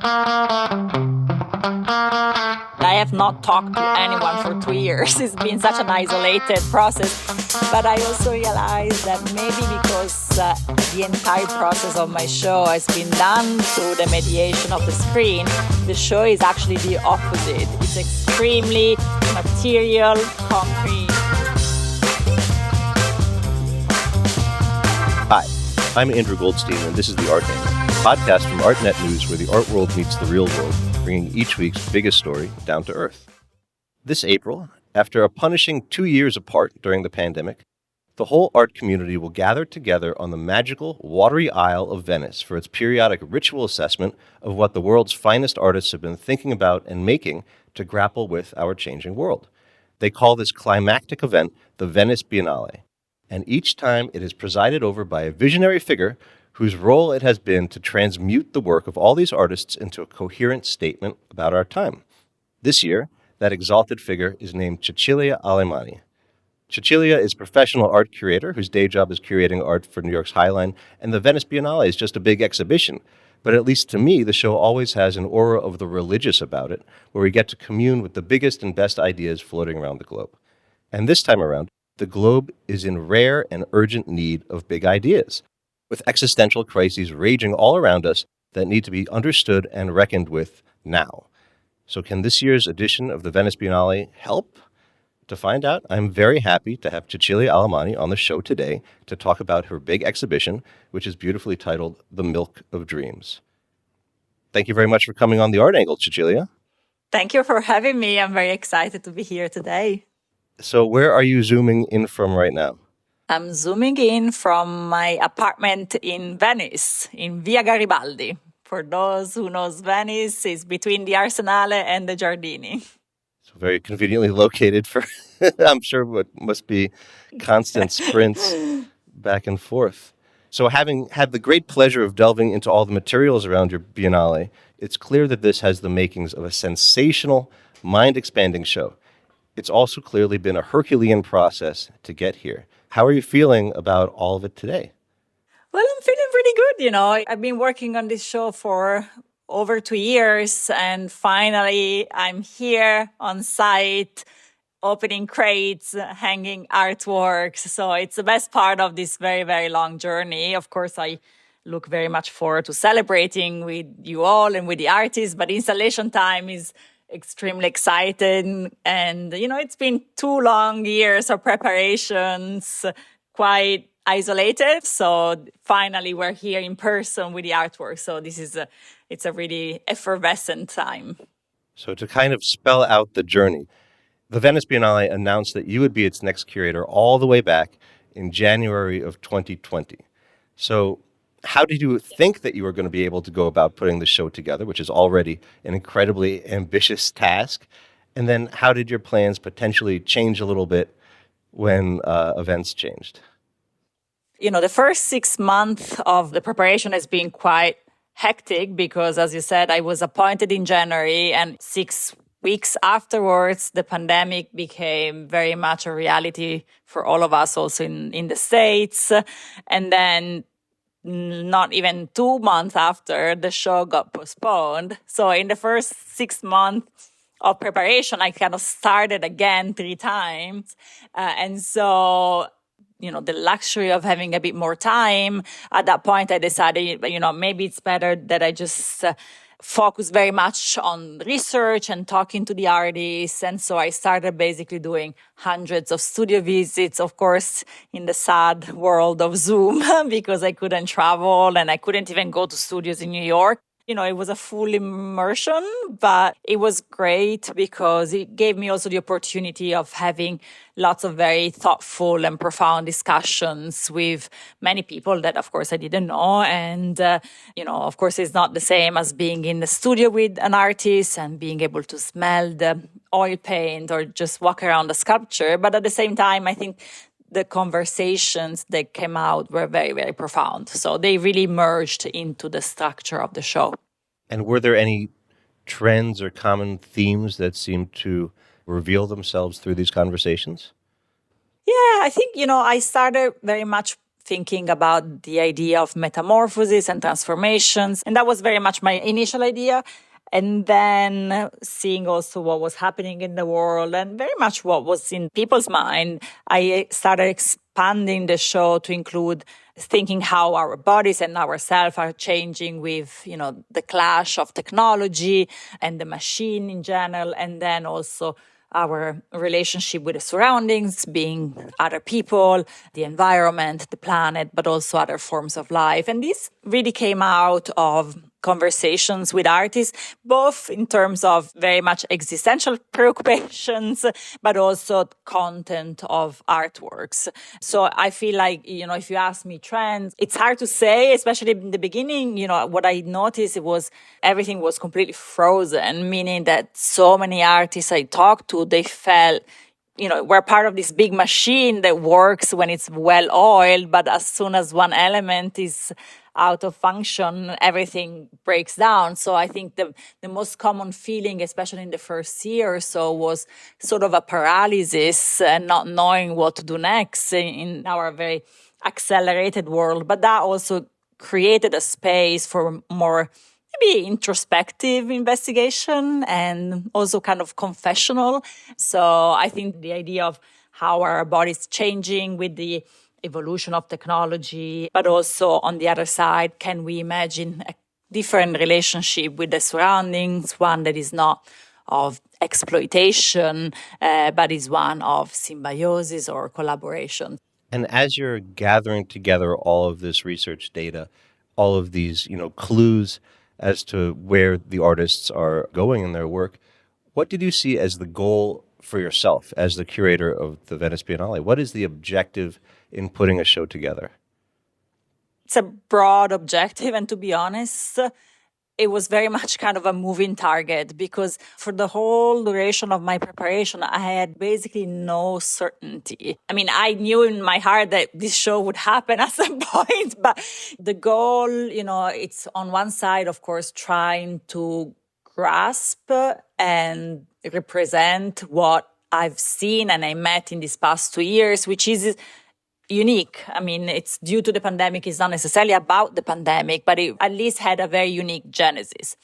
I have not talked to anyone for 2 years. It's been such an isolated process. But I also realized that maybe because the entire process of my show has been done through the mediation of the screen, the show is actually the opposite. It's extremely material, concrete. Hi, I'm Andrew Goldstein, and this is the Artnet, a podcast from Artnet News where the art world meets the real world, bringing each week's biggest story down to earth. This April, after a punishing 2 years apart during the pandemic, the whole art community will gather together on the magical, watery Isle of Venice for its periodic ritual assessment of what the world's finest artists have been thinking about and making to grapple with our changing world. They call this climactic event the Venice Biennale, and each time it is presided over by a visionary figure whose role it has been to transmute the work of all these artists into a coherent statement about our time. This year, that exalted figure is named Cecilia Alemani. Cecilia is a professional art curator whose day job is curating art for New York's High Line, and the Venice Biennale is just a big exhibition. But at least to me, the show always has an aura of the religious about it, where we get to commune with the biggest and best ideas floating around the globe. And this time around, the globe is in rare and urgent need of big ideas, with existential crises raging all around us that need to be understood and reckoned with now. So can this year's edition of the Venice Biennale help? To find out, I'm very happy to have Cecilia Alemani on the show today to talk about her big exhibition, which is beautifully titled The Milk of Dreams. Thank you very much for coming on the Art Angle, Cecilia. Thank you for having me. I'm very excited to be here today. So where are you zooming in from right now? I'm zooming in from my apartment in Venice, in Via Garibaldi. For those who knows Venice, it's between the Arsenale and the Giardini. So very conveniently located for, I'm sure, what must be constant sprints back and forth. So having had the great pleasure of delving into all the materials around your Biennale, it's clear that this has the makings of a sensational, mind-expanding show. It's also clearly been a Herculean process to get here. How are you feeling about all of it today? Well, I'm feeling pretty good, I've been working on this show for over 2 years, and finally I'm here on site, opening crates, hanging artworks. So it's the best part of this very, very long journey. Of course, I look very much forward to celebrating with you all and with the artists, but installation time is extremely excited. And, it's been 2 long years of preparations, quite isolated. So finally, we're here in person with the artwork. So it's a really effervescent time. So to kind of spell out the journey, the Venice Biennale announced that you would be its next curator all the way back in January of 2020. So how did you think that you were going to be able to go about putting the show together, which is already an incredibly ambitious task? And then how did your plans potentially change a little bit when events changed? The first 6 months of the preparation has been quite hectic because, as you said, I was appointed in January, and 6 weeks afterwards, the pandemic became very much a reality for all of us, also in the States. And then not even 2 months after, the show got postponed. So in the first 6 months of preparation, I kind of started again 3 times. And so, the luxury of having a bit more time, at that point I decided, maybe it's better that I just focus very much on research and talking to the artists. And so I started basically doing hundreds of studio visits, of course, in the sad world of Zoom, because I couldn't travel and I couldn't even go to studios in New York. It was a full immersion, but it was great because it gave me also the opportunity of having lots of very thoughtful and profound discussions with many people that, of course, I didn't know. And, of course, it's not the same as being in the studio with an artist and being able to smell the oil paint or just walk around the sculpture. But at the same time, I think the conversations that came out were very, very profound. So they really merged into the structure of the show. And were there any trends or common themes that seemed to reveal themselves through these conversations? Yeah, I think, I started very much thinking about the idea of metamorphosis and transformations. And that was very much my initial idea. And then seeing also what was happening in the world and very much what was in people's mind, I started expanding the show to include thinking how our bodies and ourselves are changing with, the clash of technology and the machine in general, and then also our relationship with the surroundings, being other people, the environment, the planet, but also other forms of life. And this really came out of conversations with artists, both in terms of very much existential preoccupations, but also content of artworks. So I feel like, if you ask me trends, it's hard to say, especially in the beginning. What I noticed, it was everything was completely frozen, meaning that so many artists I talked to, they felt we're part of this big machine that works when it's well oiled, but as soon as one element is out of function, everything breaks down. So I think the most common feeling, especially in the first year or so, was sort of a paralysis and not knowing what to do next in our very accelerated world. But that also created a space for more maybe introspective investigation and also kind of confessional. So I think the idea of how our body's changing with the evolution of technology, but also on the other side, can we imagine a different relationship with the surroundings, one that is not of exploitation, but is one of symbiosis or collaboration. And as you're gathering together all of this research data, all of these, clues as to where the artists are going in their work, what did you see as the goal for yourself as the curator of the Venice Biennale? What is the objective in putting a show together? It's a broad objective, and to be honest, it was very much kind of a moving target, because for the whole duration of my preparation, I had basically no certainty. I mean, I knew in my heart that this show would happen at some point, but the goal, it's on one side, of course, trying to grasp and represent what I've seen and I met in these past 2 years, which is unique. I mean, it's due to the pandemic. It's not necessarily about the pandemic, but it at least had a very unique genesis.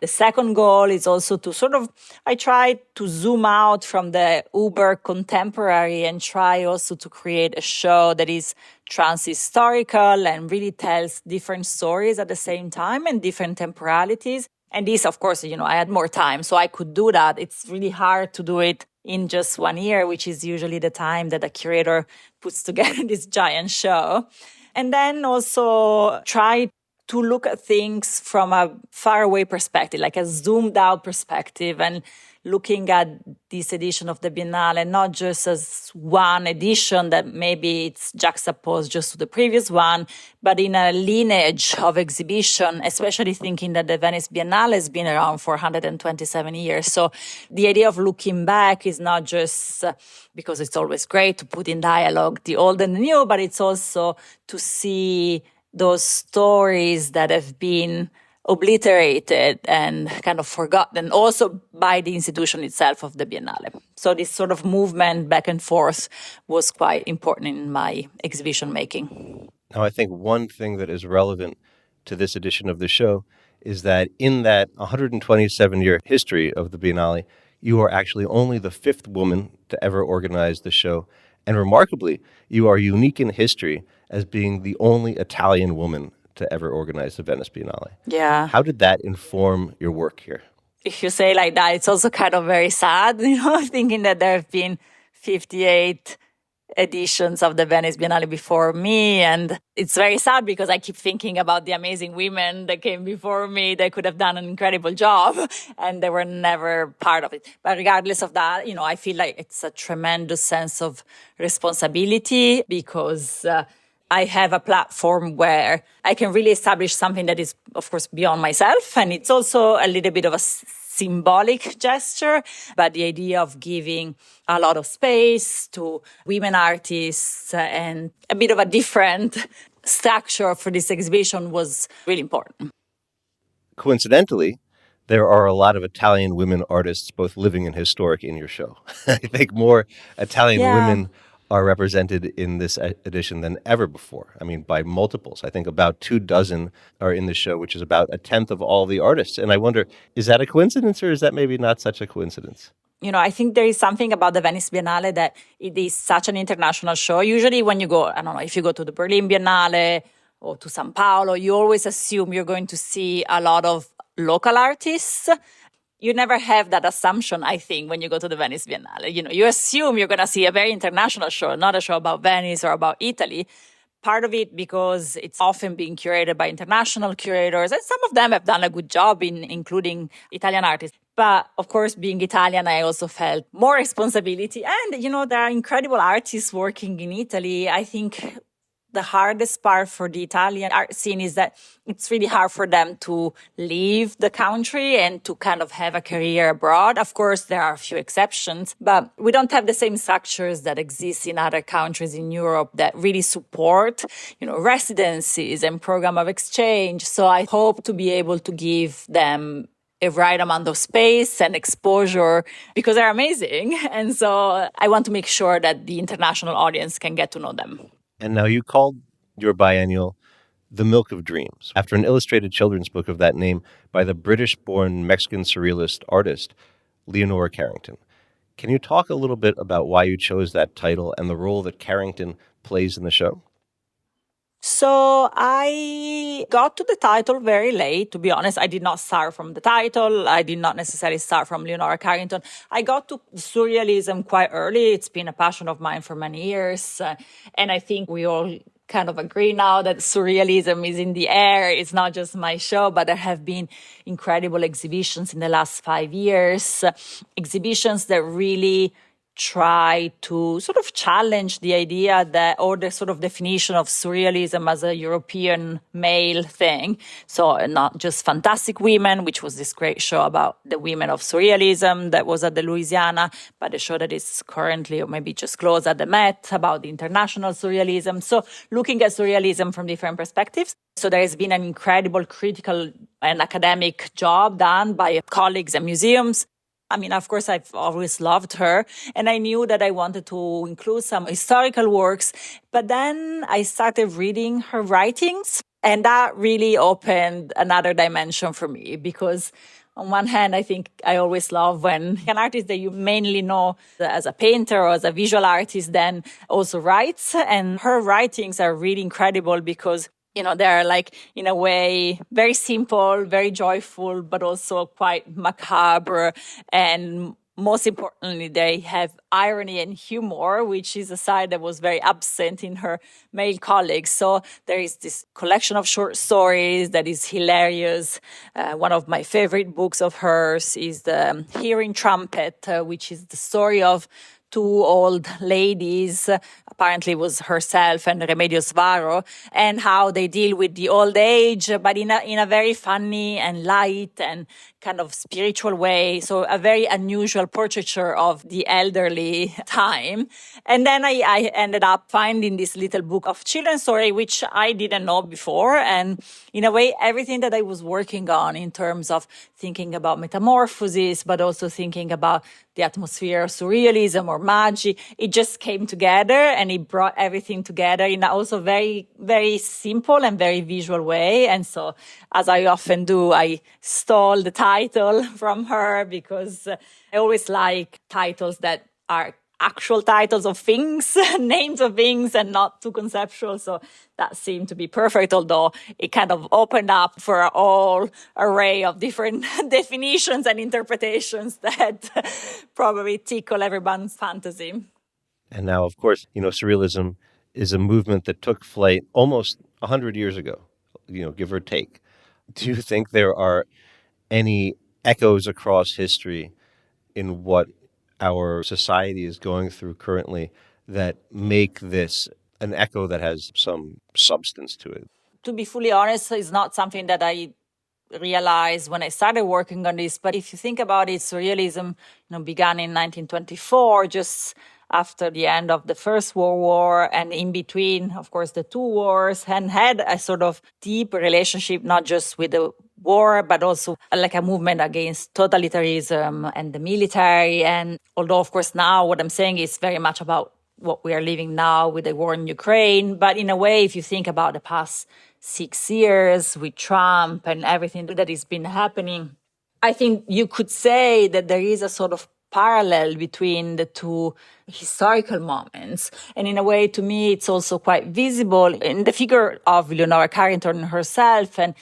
The second goal is also to I try to zoom out from the uber contemporary and try also to create a show that is trans-historical and really tells different stories at the same time and different temporalities. And this, of course, I had more time, so I could do that. It's really hard to do it in just 1 year, which is usually the time that a curator puts together this giant show. And then also try to look at things from a faraway perspective, like a zoomed out perspective, and looking at this edition of the Biennale not just as one edition that maybe it's juxtaposed just to the previous one, but in a lineage of exhibition, especially thinking that the Venice Biennale has been around for 127 years. So the idea of looking back is not just because it's always great to put in dialogue the old and the new, but it's also to see those stories that have been obliterated and kind of forgotten also by the institution itself of the Biennale. So this sort of movement back and forth was quite important in my exhibition making. Now, I think one thing that is relevant to this edition of the show is that in that 127-year history of the Biennale, you are actually only the 5th woman to ever organize the show. And remarkably, you are unique in history as being the only Italian woman to ever organize the Venice Biennale. Yeah. How did that inform your work here? If you say like that, it's also kind of very sad, thinking that there have been 58 editions of the Venice Biennale before me. And it's very sad because I keep thinking about the amazing women that came before me that could have done an incredible job and they were never part of it. But regardless of that, I feel like it's a tremendous sense of responsibility because I have a platform where I can really establish something that is, of course, beyond myself. And it's also a little bit of a symbolic gesture. But the idea of giving a lot of space to women artists and a bit of a different structure for this exhibition was really important. Coincidentally, there are a lot of Italian women artists both living and historic in your show. I think more Italian women are represented in this edition than ever before. I mean, by multiples. I think about 24 are in the show, which is about a tenth of all the artists. And I wonder, is that a coincidence or is that maybe not such a coincidence? I think there is something about the Venice Biennale that it is such an international show. Usually when you go, I don't know, if you go to the Berlin Biennale or to Sao Paulo, you always assume you're going to see a lot of local artists. You never have that assumption, I think, when you go to the Venice Biennale. You assume you're going to see a very international show, not a show about Venice or about Italy. Part of it because it's often being curated by international curators, and some of them have done a good job in including Italian artists. But of course, being Italian, I also felt more responsibility. And, there are incredible artists working in Italy. I think the hardest part for the Italian art scene is that it's really hard for them to leave the country and to kind of have a career abroad. Of course, there are a few exceptions, but we don't have the same structures that exist in other countries in Europe that really support, residencies and program of exchange. So I hope to be able to give them a right amount of space and exposure because they're amazing. And so I want to make sure that the international audience can get to know them. And now you called your biennial The Milk of Dreams, after an illustrated children's book of that name by the British-born Mexican surrealist artist, Leonora Carrington. Can you talk a little bit about why you chose that title and the role that Carrington plays in the show? So I got to the title very late, to be honest. I did not start from the title. I did not necessarily start from Leonora Carrington. I got to surrealism quite early. It's been a passion of mine for many years. And I think we all kind of agree now that surrealism is in the air. It's not just my show, but there have been incredible exhibitions in the last 5 years, exhibitions that really try to sort of challenge the idea that, or the sort of definition of surrealism as a European male thing. So not just Fantastic Women, which was this great show about the women of surrealism that was at the Louisiana, but a show that is currently, or maybe just closed at the Met, about the international surrealism. So looking at surrealism from different perspectives. So there has been an incredible critical and academic job done by colleagues and museums. I mean, of course, I've always loved her, and I knew that I wanted to include some historical works. But then I started reading her writings, and that really opened another dimension for me because on one hand, I think I always love when an artist that you mainly know as a painter or as a visual artist then also writes. And her writings are really incredible because they're like, in a way, very simple, very joyful, but also quite macabre. And most importantly, they have irony and humor, which is a side that was very absent in her male colleagues. So there is this collection of short stories that is hilarious. One of my favorite books of hers is The Hearing Trumpet, which is the story of two old ladies, apparently it was herself and Remedios Varo, and how they deal with the old age, but in a very funny and light and kind of spiritual way. So a very unusual portraiture of the elderly time. And then I ended up finding this little book of children's story, which I didn't know before. And in a way, everything that I was working on in terms of thinking about metamorphosis, but also thinking about the atmosphere of surrealism or magi, it just came together and it brought everything together in a also very, very simple and very visual way. And so, as I often do, I stole the title from her because I always like titles that are actual titles of things, names of things, and not too conceptual. So that seemed to be perfect, although it kind of opened up for a whole array of different definitions and interpretations that probably tickle everyone's fantasy. And now, of course, surrealism is a movement that took flight almost 100 years ago, give or take. Do you think there are any echoes across history in what our society is going through currently that make this an echo that has some substance to it? To be fully honest, it's not something that I realized when I started working on this. But if you think about it, surrealism began in 1924, just after the end of the First World War, and in between, of course, the two wars, and had a sort of deep relationship, not just with the war, but also like a movement against totalitarianism and the military. And although, of course, now what I'm saying is very much about what we are living now with the war in Ukraine. But in a way, if you think about the past 6 years with Trump and everything that has been happening, I think you could say that there is a sort of parallel between the two historical moments. And in a way, to me, it's also quite visible in the figure of Leonora Carrington herself. And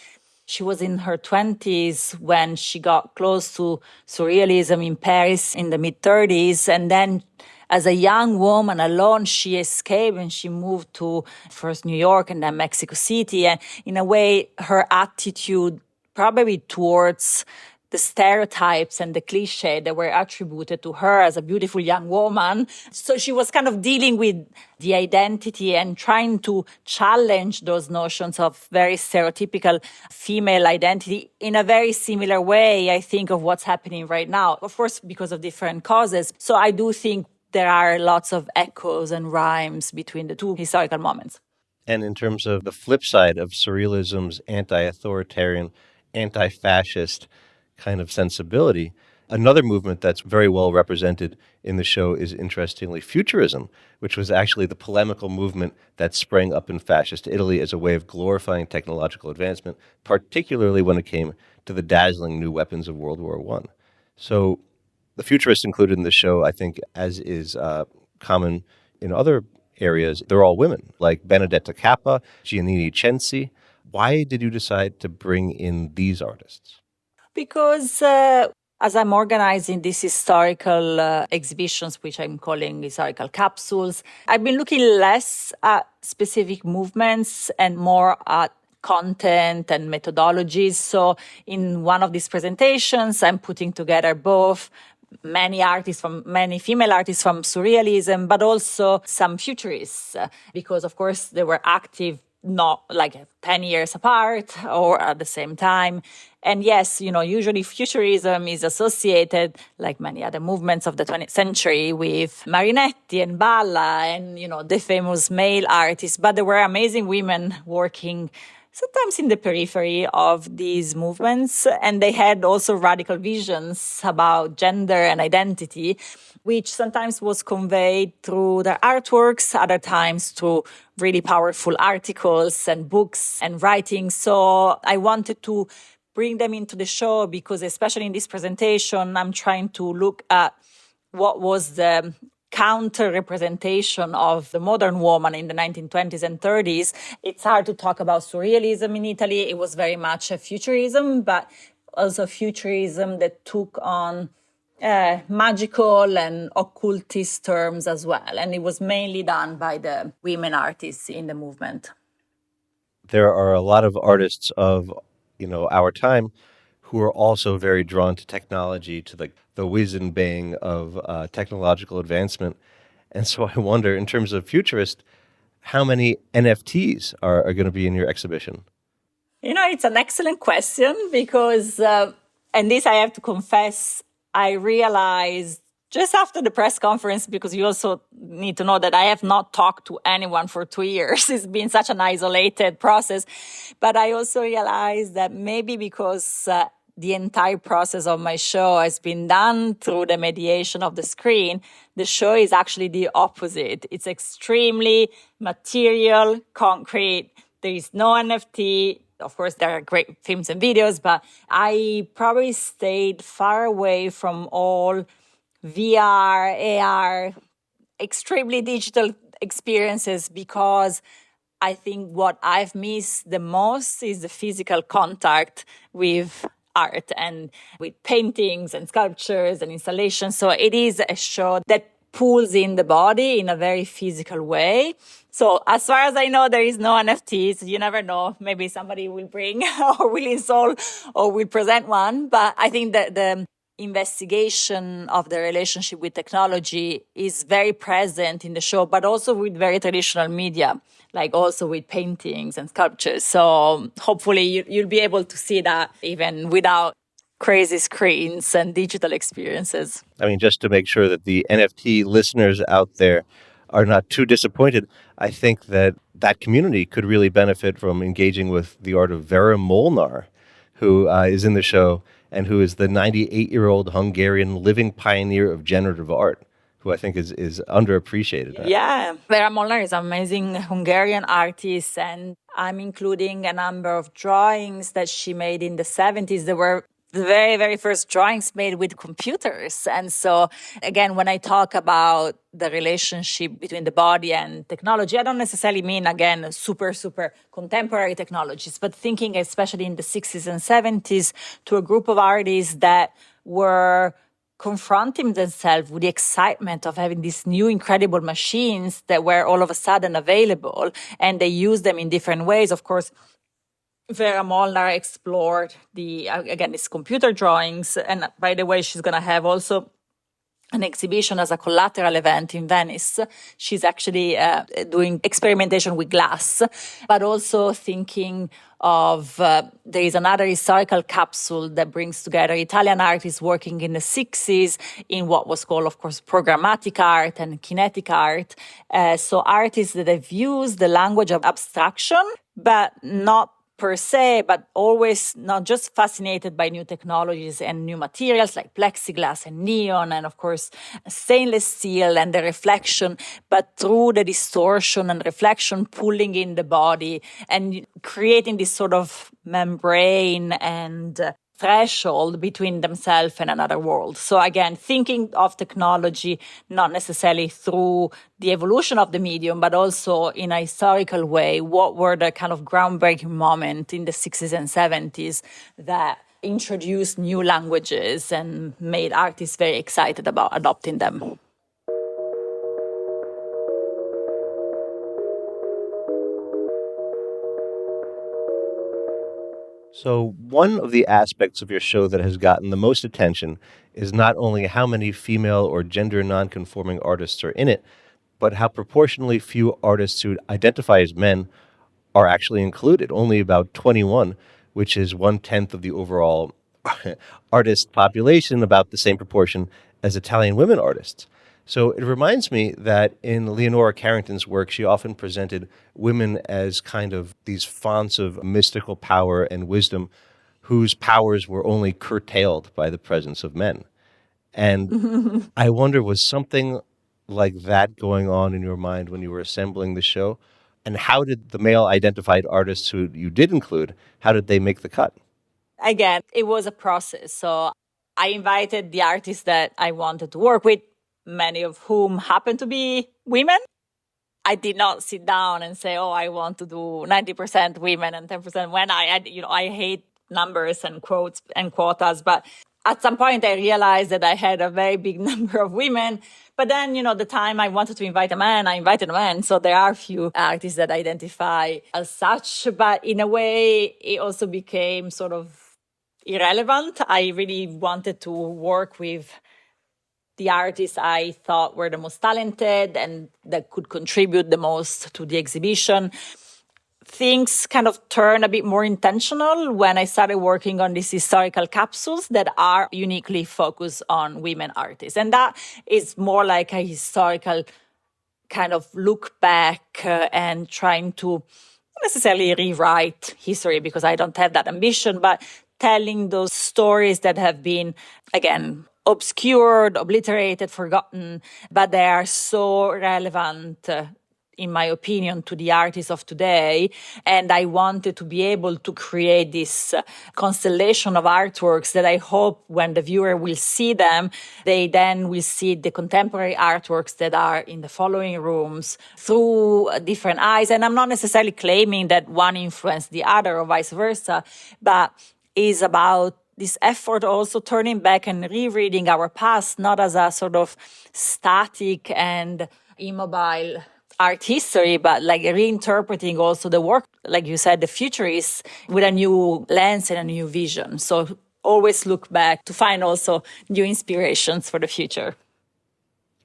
she was in her 20s when she got close to surrealism in Paris in the mid-30s. And then as a young woman alone, she escaped and she moved to first New York and then Mexico City. And in a way, her attitude probably towards the stereotypes and the cliche that were attributed to her as a beautiful young woman. So she was kind of dealing with the identity and trying to challenge those notions of very stereotypical female identity in a very similar way, I think, of what's happening right now. Of course, because of different causes. So I do think there are lots of echoes and rhymes between the two historical moments. And in terms of the flip side of surrealism's anti-authoritarian, anti-fascist kind of sensibility, another movement that's very well represented in the show is, interestingly, futurism, which was actually the polemical movement that sprang up in fascist Italy as a way of glorifying technological advancement, particularly when it came to the dazzling new weapons of World War I. So the futurists included in the show, I think, as is common in other areas, they're all women, like Benedetta Cappa, Giannini Censi. Why did you decide to bring in these artists? Because as I'm organizing these historical exhibitions, which I'm calling historical capsules, I've been looking less at specific movements and more at content and methodologies. So in one of these presentations, I'm putting together both many female artists from surrealism, but also some futurists, because of course they were active not like 10 years apart or at the same time. And yes, usually futurism is associated, like many other movements of the 20th century, with Marinetti and Balla and, the famous male artists. But there were amazing women working sometimes in the periphery of these movements. And they had also radical visions about gender and identity, which sometimes was conveyed through their artworks, other times through really powerful articles and books and writings. So I wanted to bring them into the show because, especially in this presentation, I'm trying to look at what was the counter-representation of the modern woman in the 1920s and 30s. It's hard to talk about surrealism in Italy. It was very much a futurism, but also futurism that took on magical and occultist terms as well. And it was mainly done by the women artists in the movement. There are a lot of artists of, our time who are also very drawn to technology, to the whiz and bang of technological advancement. And so I wonder, in terms of futurist, how many NFTs are going to be in your exhibition? It's an excellent question because, and this I have to confess, I realized just after the press conference, because you also need to know that I have not talked to anyone for 2 years. It's been such an isolated process. But I also realized that maybe because the entire process of my show has been done through the mediation of the screen, the show is actually the opposite. It's extremely material, concrete. There is no NFT. Of course, there are great films and videos, but I probably stayed far away from all VR, AR, extremely digital experiences because I think what I've missed the most is the physical contact with art and with paintings and sculptures and installations. So it is a show that pulls in the body in a very physical way. So as far as I know, there is no NFTs. You never know. Maybe somebody will bring or will install or will present one. But I think that the investigation of the relationship with technology is very present in the show, but also with very traditional media, like also with paintings and sculptures. So hopefully you'll be able to see that even without crazy screens and digital experiences. I mean, just to make sure that the NFT listeners out there are not too disappointed, I think that community could really benefit from engaging with the art of Vera Muller, who is in the show and who is the 98-year-old Hungarian living pioneer of generative art, who I think is underappreciated. Yeah, Vera Muller is an amazing Hungarian artist, and I'm including a number of drawings that she made in the 70s. They were the very, very first drawings made with computers. And so, again, when I talk about the relationship between the body and technology, I don't necessarily mean, again, super, super contemporary technologies, but thinking especially in the 60s and 70s to a group of artists that were confronting themselves with the excitement of having these new incredible machines that were all of a sudden available, and they used them in different ways. Of course, Vera Muller explored these computer drawings. And by the way, she's going to have also an exhibition as a collateral event in Venice. She's actually doing experimentation with glass, but also thinking of, there is another historical capsule that brings together Italian artists working in the 60s in what was called, of course, programmatic art and kinetic art. So artists that have used the language of abstraction, but not per se, but always not just fascinated by new technologies and new materials like plexiglass and neon and, of course, stainless steel and the reflection, but through the distortion and reflection, pulling in the body and creating this sort of membrane and threshold between themselves and another world. So again, thinking of technology not necessarily through the evolution of the medium, but also in a historical way. What were the kind of groundbreaking moments in the 60s and 70s that introduced new languages and made artists very excited about adopting them? So one of the aspects of your show that has gotten the most attention is not only how many female or gender nonconforming artists are in it, but how proportionally few artists who identify as men are actually included. Only about 21, which is 1/10 of the overall artist population, about the same proportion as Italian women artists. So it reminds me that in Leonora Carrington's work, she often presented women as kind of these fonts of mystical power and wisdom whose powers were only curtailed by the presence of men. And I wonder, was something like that going on in your mind when you were assembling the show? And how did the male-identified artists who you did include, how did they make the cut? Again, it was a process. So I invited the artists that I wanted to work with, many of whom happened to be women. I did not sit down and say, oh, I want to do 90% women and 10% men. I hate numbers and quotes and quotas, but at some point I realized that I had a very big number of women. But then, the time I wanted to invite a man, I invited a man. So there are a few artists that identify as such, but in a way, it also became sort of irrelevant. I really wanted to work with the artists I thought were the most talented and that could contribute the most to the exhibition. Things kind of turned a bit more intentional when I started working on these historical capsules that are uniquely focused on women artists. And that is more like a historical kind of look back and trying to not necessarily rewrite history, because I don't have that ambition, but telling those stories that have been, again, obscured, obliterated, forgotten, but they are so relevant, in my opinion, to the artists of today. And I wanted to be able to create this constellation of artworks that I hope when the viewer will see them, they then will see the contemporary artworks that are in the following rooms through different eyes. And I'm not necessarily claiming that one influenced the other or vice versa, but is about this effort also turning back and rereading our past, not as a sort of static and immobile art history, but like reinterpreting also the work, like you said, the futurists with a new lens and a new vision. So always look back to find also new inspirations for the future.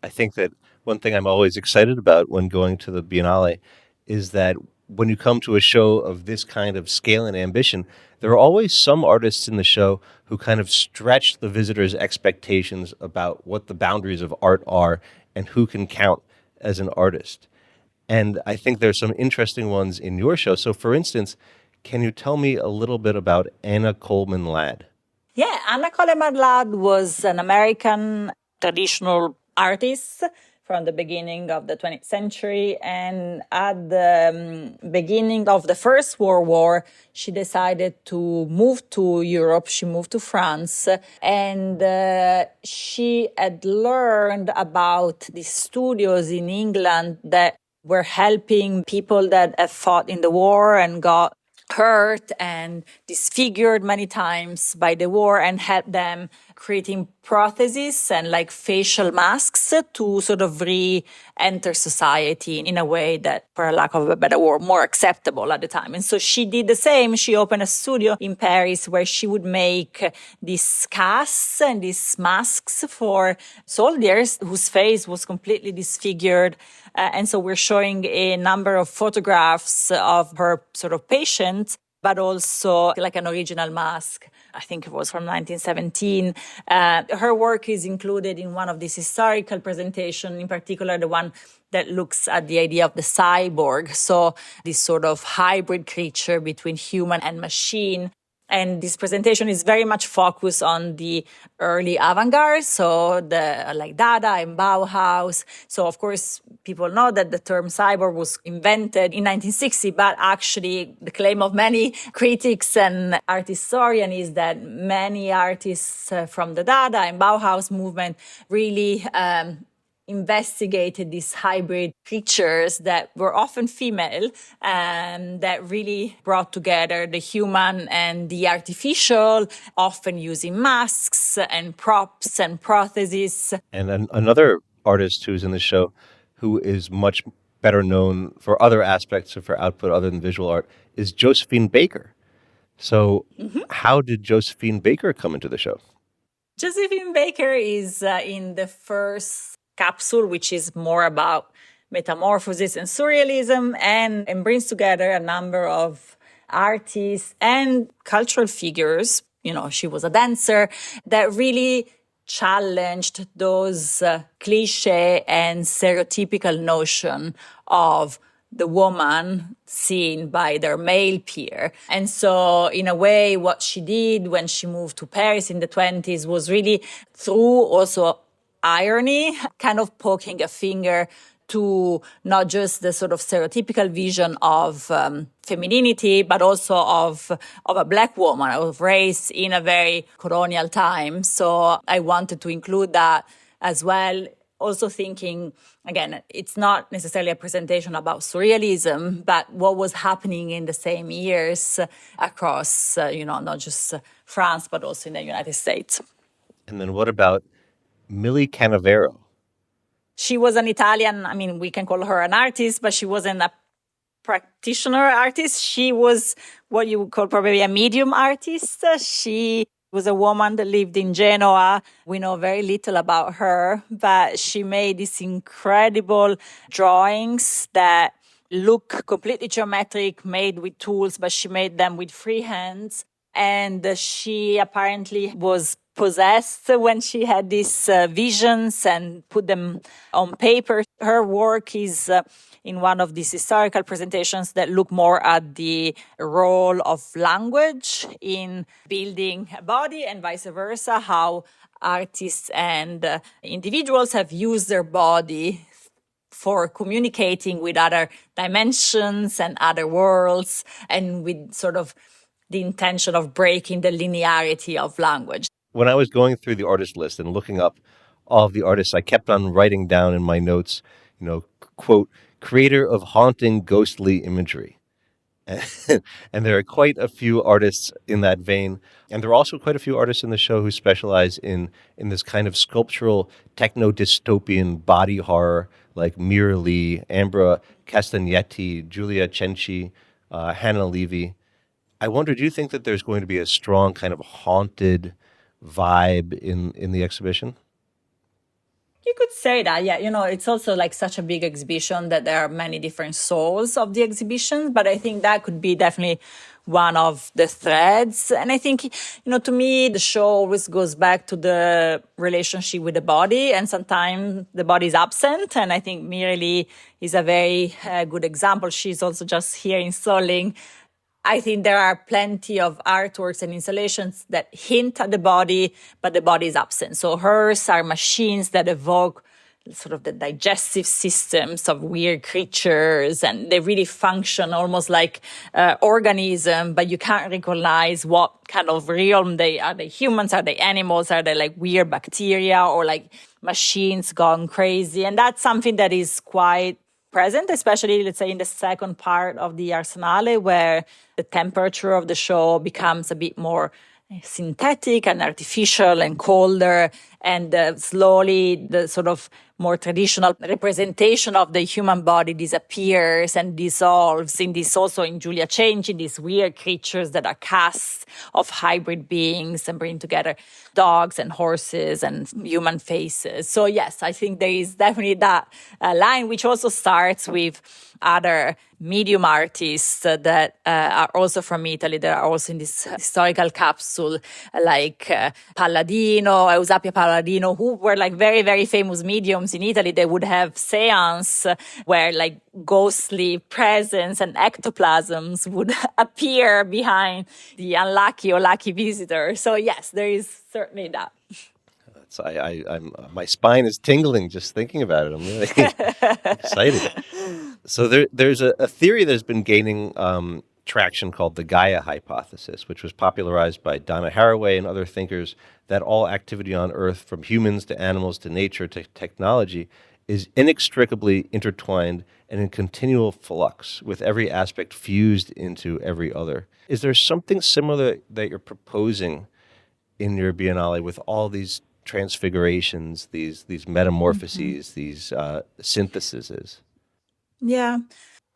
I think that one thing I'm always excited about when going to the Biennale is that when you come to a show of this kind of scale and ambition, there are always some artists in the show who kind of stretch the visitors' expectations about what the boundaries of art are and who can count as an artist. And I think there's some interesting ones in your show. So, for instance, can you tell me a little bit about Anna Coleman Ladd? Yeah, Anna Coleman Ladd was an American traditional artists from the beginning of the 20th century. And at the beginning of the First World War, she decided to move to Europe. She moved to France, and she had learned about these studios in England that were helping people that have fought in the war and got hurt and disfigured many times by the war, and help them creating prostheses and like facial masks to sort of re-enter society in a way that, for lack of a better word, more acceptable at the time. And so she did the same. She opened a studio in Paris where she would make these casts and these masks for soldiers whose face was completely disfigured. And so we're showing a number of photographs of her sort of patients, but also like an original mask. I think it was from 1917. Her work is included in one of these historical presentations, in particular the one that looks at the idea of the cyborg. So this sort of hybrid creature between human and machine. And this presentation is very much focused on the early avant-garde, so the like Dada and Bauhaus. So of course, people know that the term cyborg was invented in 1960, but actually the claim of many critics and art historians is that many artists from the Dada and Bauhaus movement really investigated these hybrid creatures that were often female and that really brought together the human and the artificial, often using masks and props and prostheses. And another artist who's in the show who is much better known for other aspects of her output other than visual art is Josephine Baker. So how did Josephine Baker come into the show? Josephine Baker is in the first capsule, which is more about metamorphosis and surrealism, and brings together a number of artists and cultural figures. You know, she was a dancer that really challenged those cliche and stereotypical notion of the woman seen by their male peer. And so in a way, what she did when she moved to Paris in the 20s was really through also irony, kind of poking a finger to not just the sort of stereotypical vision of femininity, but also of a Black woman, of race in a very colonial time. So I wanted to include that as well. Also thinking, again, it's not necessarily a presentation about surrealism, but what was happening in the same years across, not just France, but also in the United States. And then what about Millie Canavero? She was an Italian, we can call her an artist, but she wasn't a practitioner artist. She was what you would call probably a medium artist. She was a woman that lived in Genoa. We know very little about her, but she made these incredible drawings that look completely geometric, made with tools, but she made them with free hands. And she apparently was possessed when she had these visions and put them on paper. Her work is in one of these historical presentations that look more at the role of language in building a body and vice versa, how artists and individuals have used their body for communicating with other dimensions and other worlds, and with sort of the intention of breaking the linearity of language. When I was going through the artist list and looking up all of the artists, I kept on writing down in my notes, quote, creator of haunting ghostly imagery. And there are quite a few artists in that vein. And there are also quite a few artists in the show who specialize in this kind of sculptural techno-dystopian body horror, like Mira Lee, Ambra Castagnetti, Giulia Cenci, Hannah Levy. I wonder, do you think that there's going to be a strong kind of haunted vibe in the exhibition? You could say that, yeah. It's also like such a big exhibition that there are many different souls of the exhibition, but I think that could be definitely one of the threads. And I think, to me, the show always goes back to the relationship with the body, and sometimes the body is absent. And I think Mira Lee is a very good example. She's also just here installing. I think there are plenty of artworks and installations that hint at the body, but the body is absent. So hers are machines that evoke sort of the digestive systems of weird creatures, and they really function almost like organism, but you can't recognize what kind of realm they are. They humans? Are they animals? Are they like weird bacteria or like machines gone crazy? And that's something that is quite present, especially, let's say, in the second part of the Arsenale, where the temperature of the show becomes a bit more synthetic and artificial and colder, and slowly the sort of more traditional representation of the human body disappears and dissolves in this, also in Julia changing these weird creatures that are casts of hybrid beings and bring together dogs and horses and human faces. So yes, I think there is definitely that line, which also starts with other medium artists that are also from Italy, that are also in this historical capsule, like Palladino, Eusapia Palladino, who were like very, very famous mediums in Italy. They would have seance where like ghostly presence and ectoplasms would appear behind the unlucky or lucky visitor. So yes, there is certainly that. I'm my spine is tingling just thinking about it. I'm really excited. So there's a theory that's been gaining traction called the Gaia Hypothesis, which was popularized by Donna Haraway and other thinkers, that all activity on Earth, from humans to animals to nature to technology, is inextricably intertwined and in continual flux, with every aspect fused into every other. Is there something similar that you're proposing in your Biennale with all these transfigurations, these metamorphoses, these syntheses? Yeah,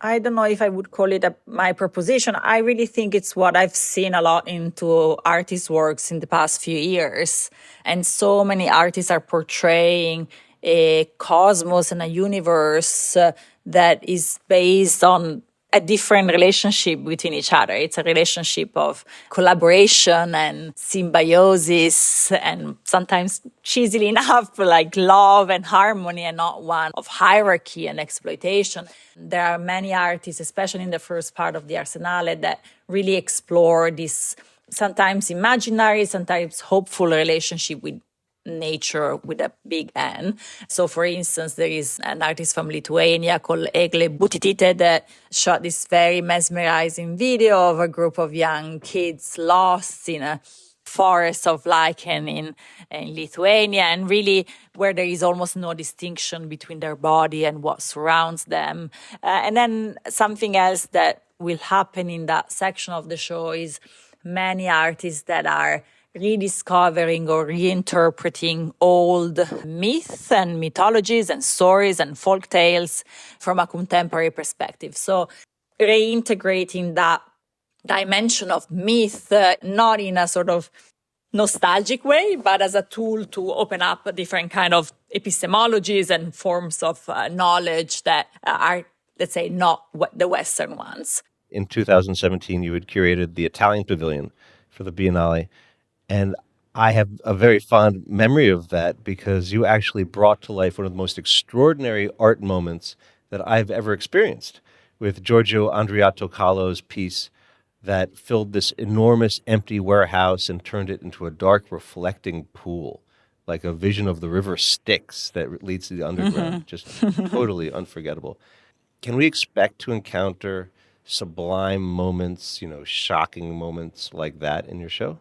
I don't know if I would call it my proposition. I really think it's what I've seen a lot into artists' works in the past few years. And so many artists are portraying a cosmos and a universe that is based on a different relationship between each other. It's a relationship of collaboration and symbiosis, and sometimes cheesily enough, like love and harmony, and not one of hierarchy and exploitation. There are many artists, especially in the first part of the Arsenale, that really explore this sometimes imaginary, sometimes hopeful relationship with nature with a big N. So, for instance, there is an artist from Lithuania called Egle Butitite that shot this very mesmerizing video of a group of young kids lost in a forest of lichen in Lithuania, and really where there is almost no distinction between their body and what surrounds them. And then something else that will happen in that section of the show is many artists that are rediscovering or reinterpreting old myths and mythologies and stories and folk tales from a contemporary perspective. So reintegrating that dimension of myth, not in a sort of nostalgic way, but as a tool to open up a different kind of epistemologies and forms of knowledge that are, let's say, not the Western ones. In 2017, you had curated the Italian Pavilion for the Biennale. And I have a very fond memory of that because you actually brought to life one of the most extraordinary art moments that I've ever experienced with Giorgio Andreato Calo's piece that filled this enormous empty warehouse and turned it into a dark reflecting pool, like a vision of the river Styx that leads to the underground. Just totally unforgettable. Can we expect to encounter sublime moments, shocking moments like that in your show?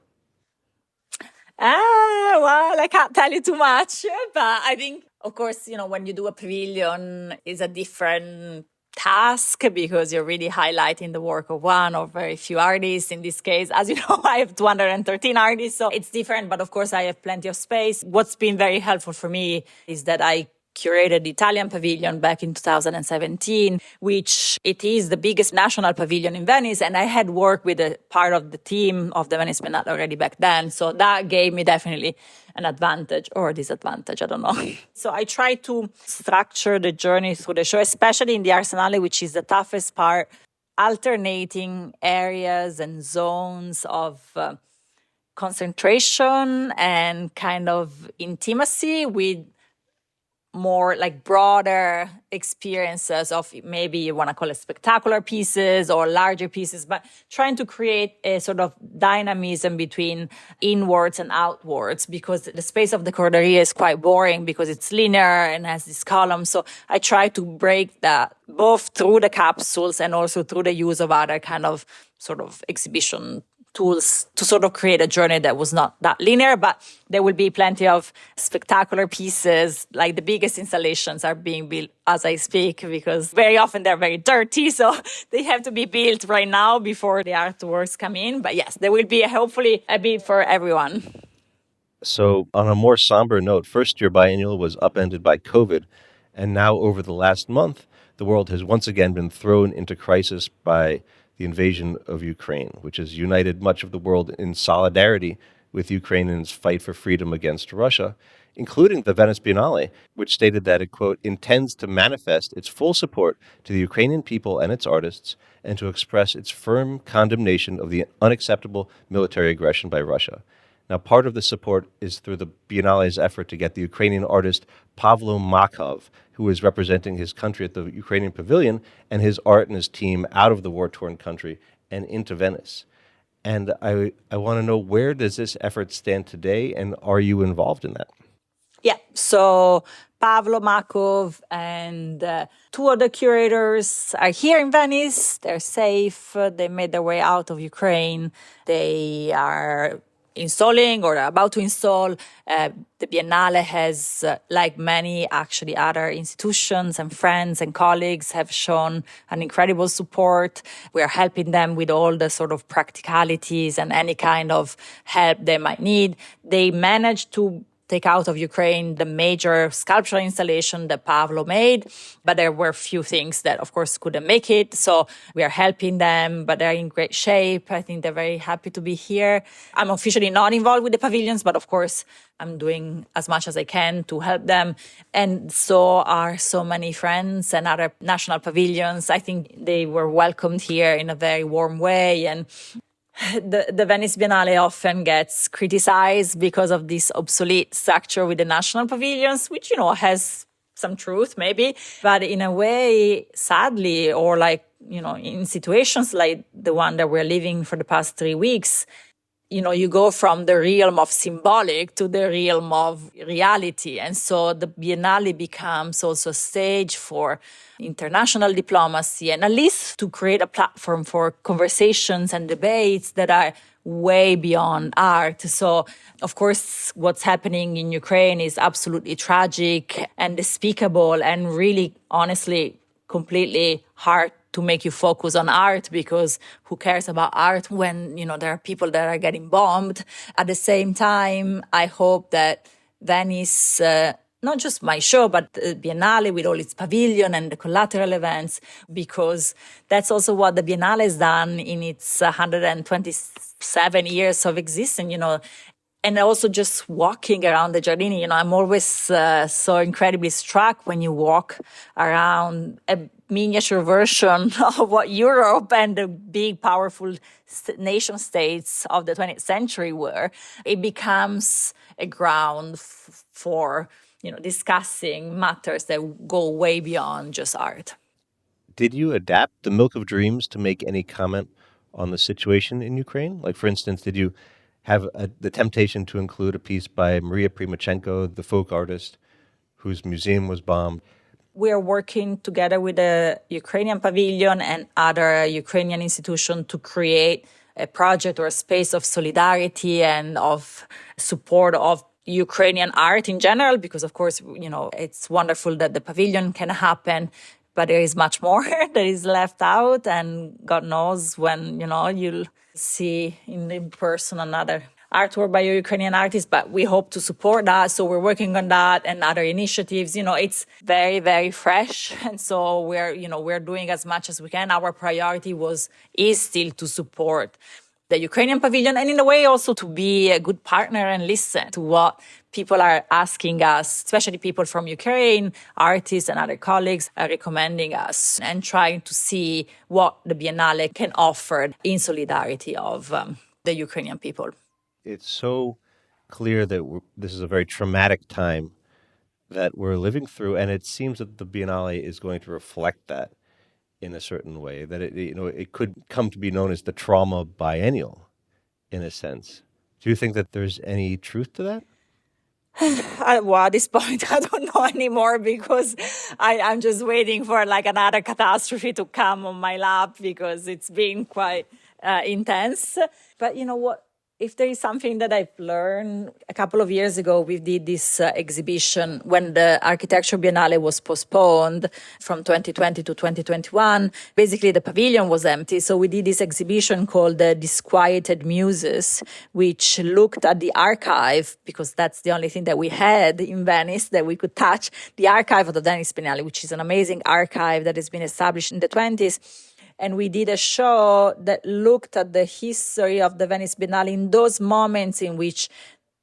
Well, I can't tell you too much, but I think, of course, when you do a pavilion, is a different task because you're really highlighting the work of one or very few artists. In this case, as you know, I have 213 artists, so it's different, but of course I have plenty of space. What's been very helpful for me is that I curated the Italian Pavilion back in 2017, which it is the biggest national pavilion in Venice. And I had worked with a part of the team of the Venice Biennale already back then. So that gave me definitely an advantage or disadvantage, I don't know. So I try to structure the journey through the show, especially in the Arsenale, which is the toughest part, alternating areas and zones of concentration and kind of intimacy with more like broader experiences of maybe you want to call it spectacular pieces or larger pieces, but trying to create a sort of dynamism between inwards and outwards, because the space of the corderia is quite boring because it's linear and has these columns. So I try to break that both through the capsules and also through the use of other kind of sort of exhibition tools to sort of create a journey that was not that linear, but there will be plenty of spectacular pieces. Like the biggest installations are being built as I speak, because very often they're very dirty. So they have to be built right now before the artworks come in. But yes, there will be hopefully a bit for everyone. So on a more somber note, first year biennial was upended by COVID. And now over the last month, the world has once again been thrown into crisis by the invasion of Ukraine, which has united much of the world in solidarity with Ukraine in its fight for freedom against Russia, including the Venice Biennale, which stated that it, quote, intends to manifest its full support to the Ukrainian people and its artists and to express its firm condemnation of the unacceptable military aggression by Russia. Now, part of the support is through the Biennale's effort to get the Ukrainian artist Pavlo Makov, who is representing his country at the Ukrainian Pavilion, and his art and his team out of the war-torn country and into Venice. And I want to know, where does this effort stand today, and are you involved in that? Yeah, so Pavlo Makov and two other curators are here in Venice. They're safe. They made their way out of Ukraine. They are installing or about to install. The Biennale has, like many actually other institutions and friends and colleagues, have shown an incredible support. We are helping them with all the sort of practicalities and any kind of help they might need. They managed to take out of Ukraine the major sculptural installation that Pavlo made, but there were a few things that, of course, couldn't make it. So we are helping them, but they're in great shape. I think they're very happy to be here. I'm officially not involved with the pavilions, but of course, I'm doing as much as I can to help them. And so are so many friends and other national pavilions. I think they were welcomed here in a very warm way. And the Venice Biennale often gets criticized because of this obsolete structure with the national pavilions, which, has some truth maybe. But in a way, sadly, or in situations like the one that we're living for the past 3 weeks, you go from the realm of symbolic to the realm of reality. And so the Biennale becomes also a stage for international diplomacy, and at least to create a platform for conversations and debates that are way beyond art. So, of course, what's happening in Ukraine is absolutely tragic and despicable and really, honestly, completely hard to make you focus on art, because who cares about art when, there are people that are getting bombed. At the same time, I hope that Venice, not just my show, but the Biennale with all its pavilion and the collateral events, because that's also what the Biennale has done in its 127 years of existence, And also just walking around the Giardini, I'm always so incredibly struck when you walk around a miniature version of what Europe and the big, powerful nation states of the 20th century were. It becomes a ground for, discussing matters that go way beyond just art. Did you adapt the Milk of Dreams to make any comment on the situation in Ukraine? Like, for instance, did you have the temptation to include a piece by Maria Primochenko, the folk artist whose museum was bombed? We are working together with the Ukrainian Pavilion and other Ukrainian institutions to create a project or a space of solidarity and of support of Ukrainian art in general, because, of course, it's wonderful that the pavilion can happen, but there is much more that is left out. And God knows when, you'll see in person another artwork by a Ukrainian artist, but we hope to support that. So we're working on that and other initiatives. It's very, very fresh. And so we're doing as much as we can. Our priority is still to support the Ukrainian Pavilion, and in a way also to be a good partner and listen to what people are asking us, especially people from Ukraine, artists and other colleagues are recommending us, and trying to see what the Biennale can offer in solidarity of the Ukrainian people. It's so clear that this is a very traumatic time that we're living through, and it seems that the Biennale is going to reflect that in a certain way, that it could come to be known as the trauma biennial, in a sense. Do you think that there's any truth to that? Well, at this point, I don't know anymore because I'm just waiting for like another catastrophe to come on my lap because it's been quite intense. But you know what? If there is something that I've learned, a couple of years ago, we did this exhibition when the Architecture Biennale was postponed from 2020 to 2021. Basically, the pavilion was empty. So we did this exhibition called the Disquieted Muses, which looked at the archive, because that's the only thing that we had in Venice that we could touch, the archive of the Venice Biennale, which is an amazing archive that has been established in the 20s. And we did a show that looked at the history of the Venice Biennale in those moments in which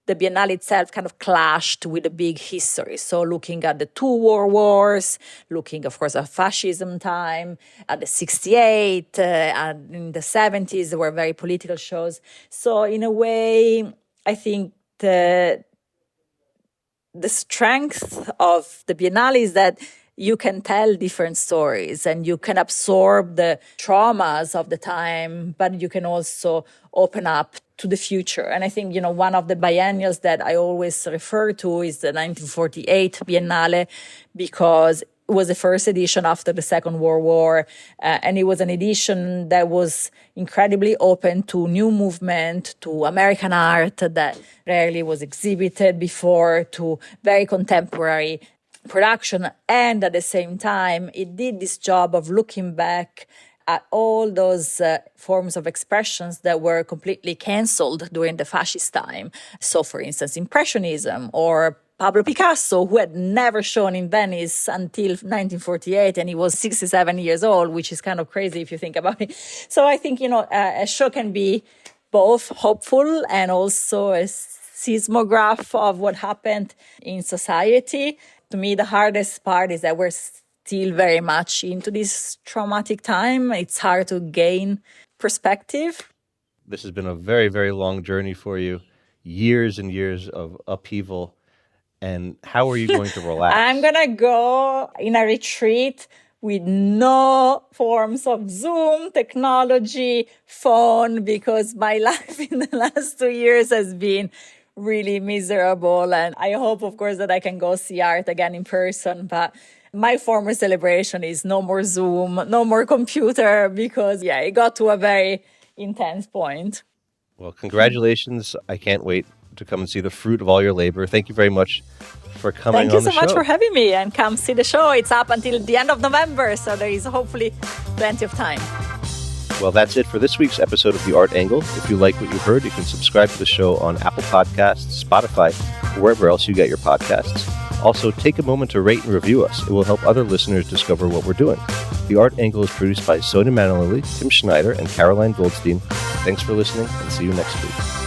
the Biennale itself kind of clashed with a big history. So looking at the two world wars, looking, of course, at fascism time, at the 68, and in the 70s, there were very political shows. So in a way, I think the strength of the Biennale is that you can tell different stories and you can absorb the traumas of the time, but you can also open up to the future. And I think, one of the biennials that I always refer to is the 1948 Biennale, because it was the first edition after the Second World War. And it was an edition that was incredibly open to new movement, to American art that rarely was exhibited before, to very contemporary production. And at the same time, it did this job of looking back at all those forms of expressions that were completely canceled during the fascist time. So, for instance, Impressionism or Pablo Picasso, who had never shown in Venice until 1948, and he was 67 years old, which is kind of crazy if you think about it. So I think, a show can be both hopeful and also a seismograph of what happened in society. To me, the hardest part is that we're still very much into this traumatic time. It's hard to gain perspective. This has been a very, very long journey for you, years and years of upheaval. And how are you going to relax? I'm going to go in a retreat with no forms of Zoom, technology, phone, because my life in the last 2 years has been really miserable. And I hope, of course, that I can go see art again in person. But my former celebration is no more Zoom, no more computer, because, it got to a very intense point. Well, congratulations. I can't wait to come and see the fruit of all your labor. Thank you very much for coming on the show. Thank you so much for having me, and come see the show. It's up until the end of November, so there is hopefully plenty of time. Well, that's it for this week's episode of The Art Angle. If you like what you heard, you can subscribe to the show on Apple Podcasts, Spotify, or wherever else you get your podcasts. Also, take a moment to rate and review us. It will help other listeners discover what we're doing. The Art Angle is produced by Sonia Manalili, Tim Schneider, and Caroline Goldstein. Thanks for listening, and see you next week.